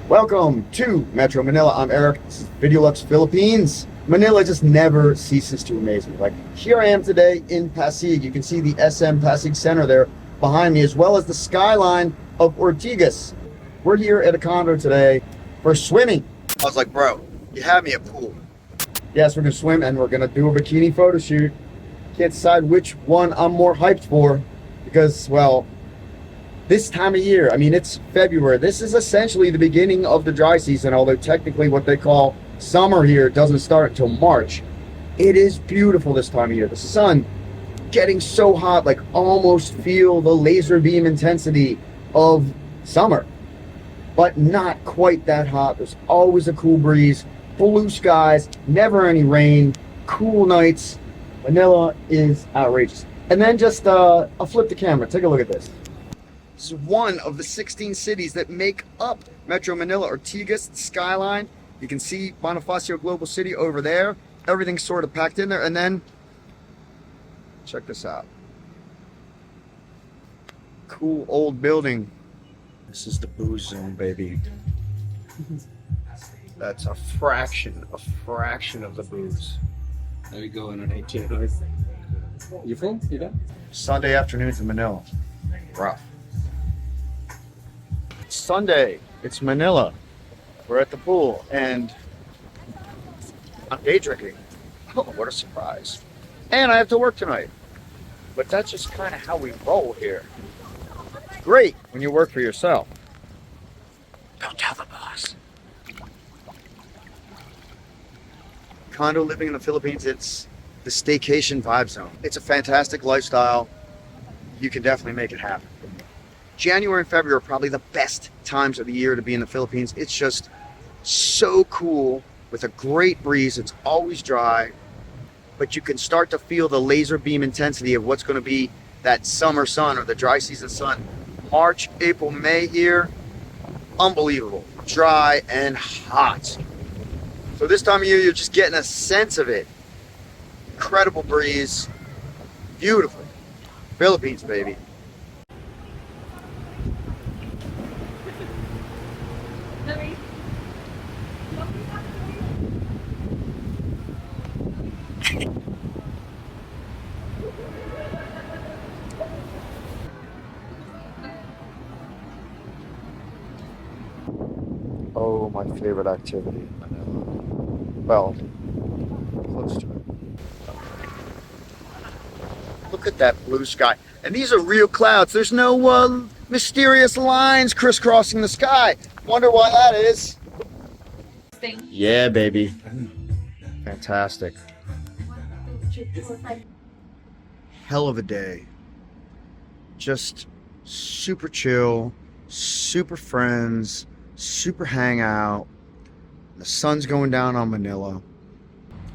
Welcome to Metro Manila. I'm Eric. This is Videolux Philippines. Manila just never ceases to amaze me. Like, here I am today in Pasig. You can see the SM Pasig Center there behind me, as well as the skyline of Ortigas. We're here at a condo today for swimming. I was like, bro, you have me a pool. Yes, we're gonna swim and we're gonna do a bikini photo shoot. Can't decide which one I'm more hyped for because, well, this time of year, I mean, it's February. This is essentially the beginning of the dry season, although technically what they call summer here doesn't start until March. It is beautiful this time of year. The sun getting so hot, like almost feel the laser beam intensity of summer, but not quite that hot. There's always a cool breeze, blue skies, never any rain, cool nights. Manila is outrageous. And then just, I'll flip the camera. Take a look at this. This is one of the 16 cities that make up Metro Manila. Ortigas skyline. You can see Bonifacio Global City over there. Everything's sort of packed in there. And then, check this out. Cool old building. This is the booze zone, baby. That's a fraction of the booze. There we go in an 18. You full? You done? Sunday afternoons in Manila. Rough. Sunday, it's Manila. We're at the pool and I'm day drinking. Oh, what a surprise. And I have to work tonight. But that's just kind of how we roll here. Great when you work for yourself. Don't tell the boss. Condo living in the Philippines, it's the staycation vibe zone. It's a fantastic lifestyle. You can definitely make it happen. January and February are probably the best times of the year to be in the Philippines. It's just so cool with a great breeze. It's always dry, but you can start to feel the laser beam intensity of what's going to be that summer sun or the dry season sun. March, April, May here, unbelievable. Dry and hot. So this time of year, you're just getting a sense of it. Incredible breeze. Beautiful. Philippines, baby. Oh, my favorite activity in Manila. Well, close to it. Look at that blue sky. And these are real clouds. There's no mysterious lines crisscrossing the sky. Wonder why that is. Yeah, baby. Fantastic. Hell of a day. Just super chill, super friends, super hangout. The sun's going down on Manila.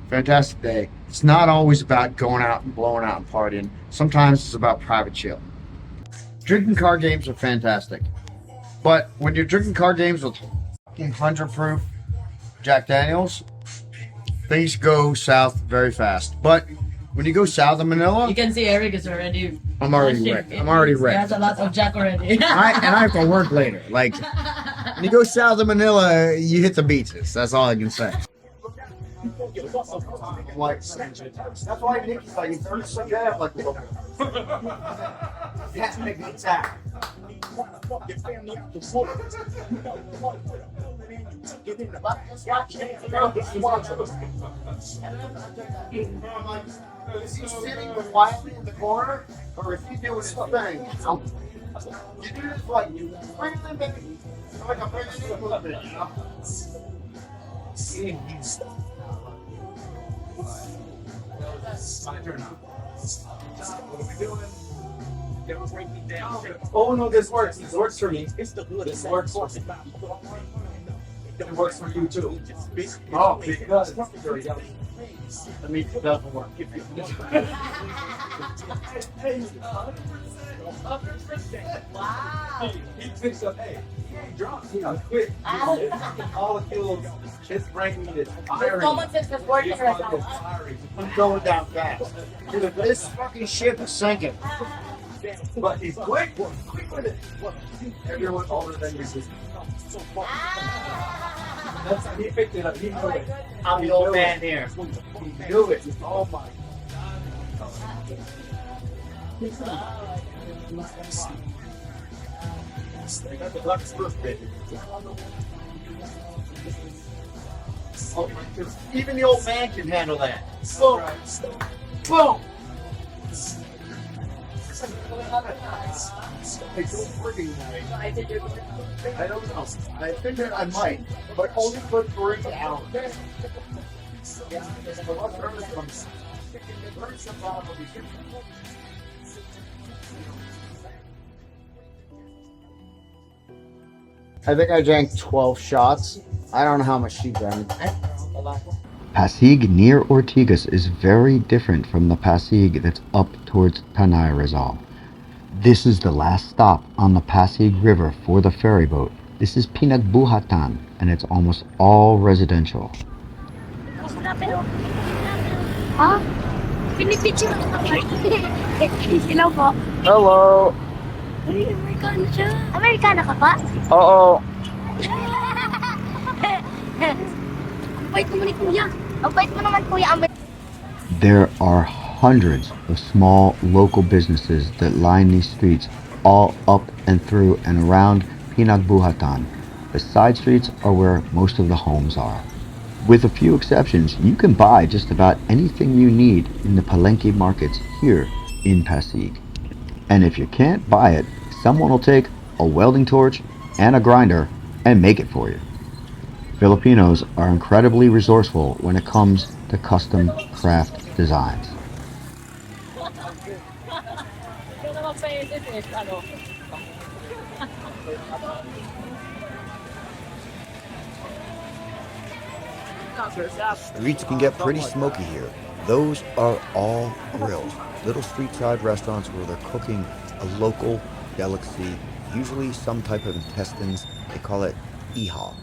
Fantastic day. It's not always about going out and blowing out and partying. Sometimes it's about private chill. Drinking card games are fantastic. But when you're drinking card games with 100 proof Jack Daniels, things go south very fast. But when you go south of Manila, you can see Eric is already. I'm already wrecked. I'm already He wrecked. has a lot of Jack already. And I have to work later. Like, when you go south of Manila, you hit the beaches. That's all I can say. That's why Nikki's like, it's very subjective, like, that's making an attack. Is he sitting quietly in the corner, or is he doing his thing? You do this like you bring them baby. Like I'm bringing you a little bit, you know? My turn now. What are we doing? Oh no, this works. This works for me. This works for me. It works for you too. Oh, because let me doesn't work. Wow. He picks up. Hey, he ain't drunk. He got quit. All the kills. It's bringing me this firing. Common sense is working right now. I'm going down fast. Dude, this fucking ship is sinking. But he's quick with it. Everyone older than you. That's he picked it up. He knew it. I'm the old man here. He knew it. Oh my. They got the Bucks first, baby. Oh my goodness. Even the old man can handle that. Boom. Boom. I don't working I don't know. I think that I might, but only for 3 hours. I think I drank 12 shots. I don't know how much she drank. Pasig near Ortigas is very different from the Pasig that's up towards Tanay Rizal. This is the last stop on the Pasig River for the ferry boat. This is Pinagbuhatan, and it's almost all residential. Ha? Pinipicture ako. Hello po. Hello. Ay, Amerikano siya. Amerikano ka pa? Uh-oh. Ang bait naman ni Kuya. Ang bait mo naman, Kuya. There are hundreds of small local businesses that line these streets all up and through and around Pinagbuhatan. The side streets are where most of the homes are. With a few exceptions, you can buy just about anything you need in the Palenque markets here in Pasig. And if you can't buy it, someone will take a welding torch and a grinder and make it for you. Filipinos are incredibly resourceful when it comes to custom craft designs. Streets can get pretty smoky here. Those are all grills, little street side restaurants where they're cooking a local delicacy, usually some type of intestines. They call it ihal.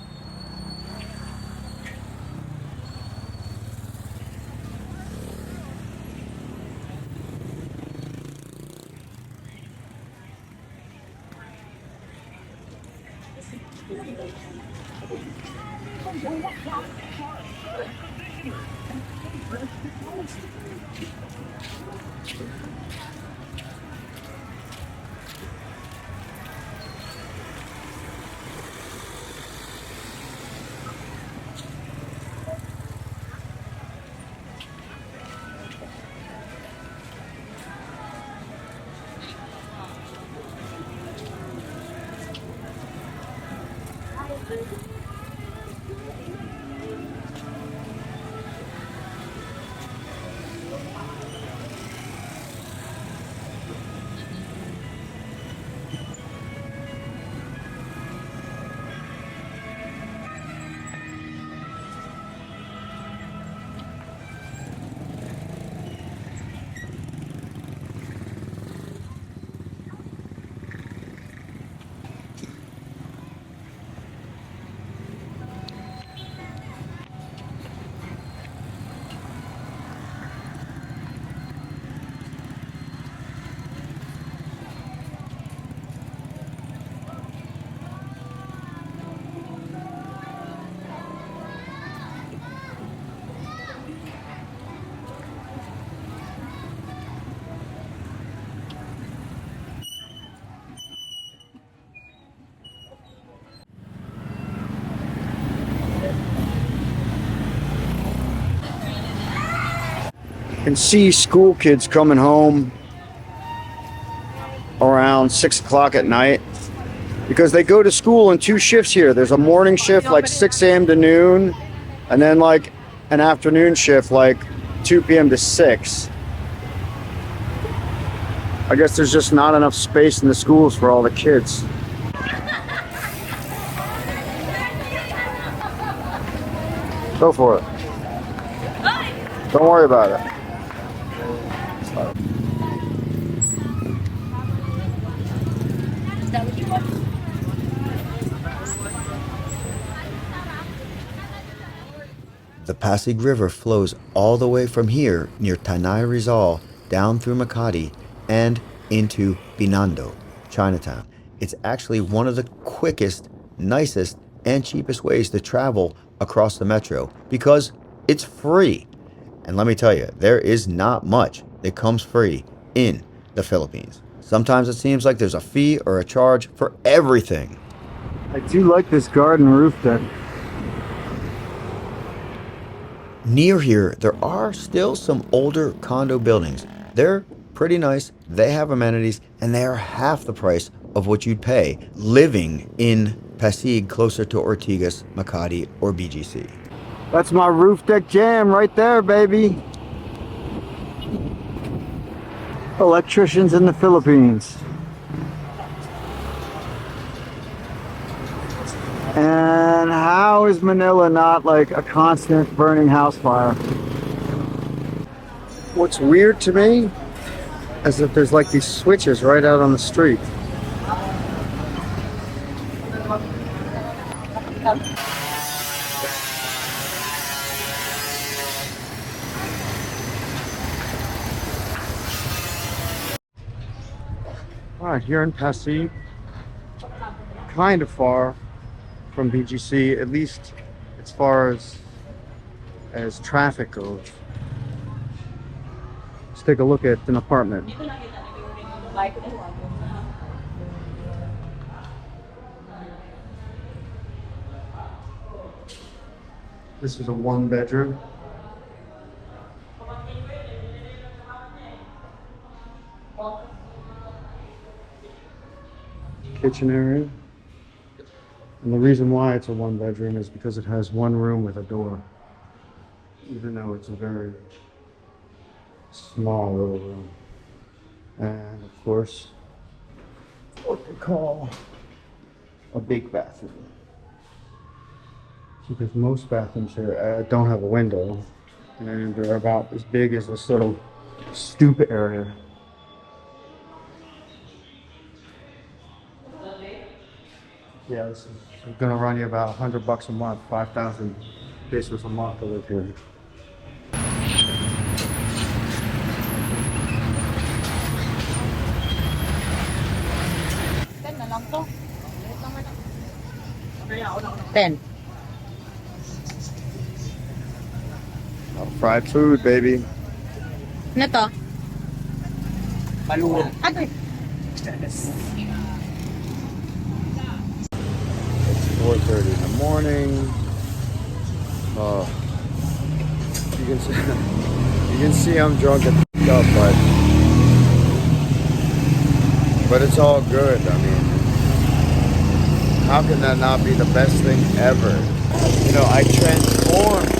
Can see school kids coming home around 6 o'clock at night because they go to school in 2 shifts here. There's a morning shift like 6 a.m. to noon, and then like an afternoon shift like 2 p.m. to 6. I guess there's just not enough space in the schools for all the kids. Go for it. Don't worry about it. The Pasig River flows all the way from here near Tanay Rizal down through Makati and into Binondo, Chinatown. It's actually one of the quickest, nicest, and cheapest ways to travel across the metro because it's free. And let me tell you, there is not much that comes free in the Philippines. Sometimes it seems like there's a fee or a charge for everything. I do like this garden roof deck. Near here, there are still some older condo buildings. They're pretty nice, they have amenities, and they are half the price of what you'd pay living in Pasig, closer to Ortigas, Makati, or BGC. That's my roof deck jam right there, baby. Electricians in the Philippines. And how is Manila not like a constant burning house fire? What's weird to me is that there's like these switches right out on the street. All right, here in Pasig, kind of far from BGC, at least as far as traffic goes. Let's take a look at an apartment. This is a 1-bedroom. Kitchen area. And the reason why it's a 1-bedroom is because it has one room with a door. Even though it's a very small little room. And of course, what they call a big bathroom. Because most bathrooms here don't have a window. And they're about as big as this little stoop area. Yeah, this is gonna run you about $100 a month, 5,000 pesos a month to live here. Ten. Fried food, baby. Ano to? Allure. Ano? It's 4:30 in the morning. You can see I'm drunk and up, but it's all good. I mean, how can that not be the best thing ever? You know, I transformed.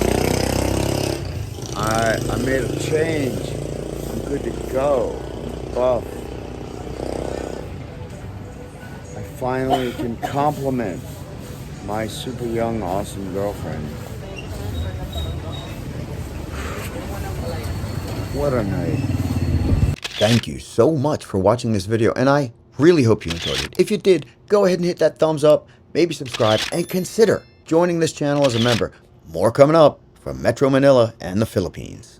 I made a change. I'm good to go. Buff. I finally can compliment my super young, awesome girlfriend. What a night. Thank you so much for watching this video, and I really hope you enjoyed it. If you did, go ahead and hit that thumbs up, maybe subscribe, and consider joining this channel as a member. More coming up from Metro Manila and the Philippines.